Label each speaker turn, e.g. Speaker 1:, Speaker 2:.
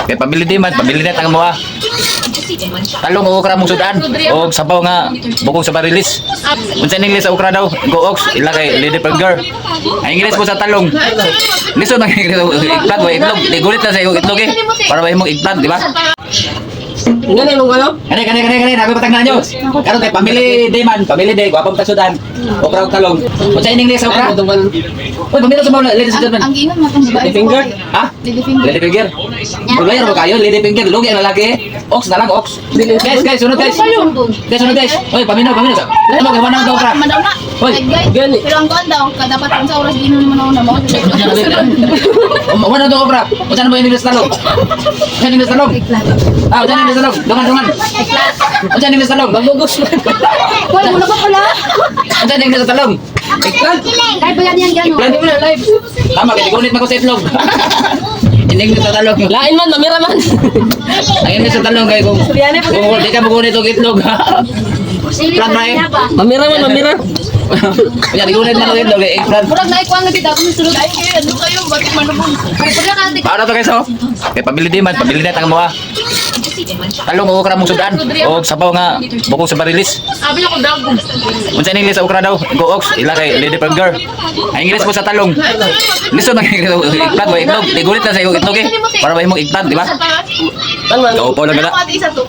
Speaker 1: Kaya pabili di man, pabili na tanga mo ah. Talong o okra mong sudan o sabaw nga bukong sa barilis. Unsa ning sa okra daw? Go ox ila kay lady burger. Ang Ingles po sa talong. Liso nang eggplant o itlog. Ligulit na sa iyo itlog eh. Para ba imong eggplant, di ba?
Speaker 2: Ingani mo ano?
Speaker 1: Kani, nabi patang na nyo. Karon kay pamili day man, pamili day, guwapong tasudan. Okra o talong. Unsa ning sa okra? Uy, pamili sa mga ladies and
Speaker 3: Ang ginom mo itong babae.
Speaker 2: Lady finger?
Speaker 1: Ha?
Speaker 3: Lady finger.
Speaker 1: Lady finger. Bulay mo kayo, lady finger. Lugi ang lalaki. Ox na lang, ox. Guys, sunod guys. Guys, sunod guys. Oy, paminaw. Ano mo gawa ng okra?
Speaker 3: Madaw na.
Speaker 1: Hoy,
Speaker 2: gani.
Speaker 3: Pero ang kuwan daw, dapat kung sa oras ginom naman ako na mo.
Speaker 1: Wala daw okra. Unsa na ba yung sa talong? Unsa ning sa talong? Ah, unsa ning sa talong? Dungan. Unsa ning sa talong?
Speaker 2: Magugos na.
Speaker 3: Wala mo na ba pala?
Speaker 1: Unsa ning sa talong?
Speaker 2: Eggplant.
Speaker 3: Kahit ba yan gano'n?
Speaker 2: Eggplant mo na live.
Speaker 1: Tama, kaya gunit man ko sa itlog. Ining sa talong.
Speaker 2: Lain man, mamira man.
Speaker 1: Ayun sa talong kay kung di ka magunit og itlog. Plan na eh.
Speaker 2: Mamira man, mamira.
Speaker 1: Kaya di gunit man og itlog eh. Plan.
Speaker 3: Murag na ikuha nga dito ako sunod. Ay, ano kayo? Bakit manubog? Ay, pwede ka natin.
Speaker 1: Para to guys oh. Kaya pabili di man, pabili na tanga mo ah. Talong o okra mong sudan o sabaw nga bukong sa barilis.
Speaker 3: Sabi na ko dago.
Speaker 1: Unsa ning sa okra daw? Go ox ila kay lady burger. Ang Ingles po sa talong. Liso nang eggplant o itlog. Ligulit na sa iyo itlog eh. Para ba imong eggplant, di ba?
Speaker 2: Ano man?
Speaker 1: Kaupo lang gala.
Speaker 3: Ano ka isa to?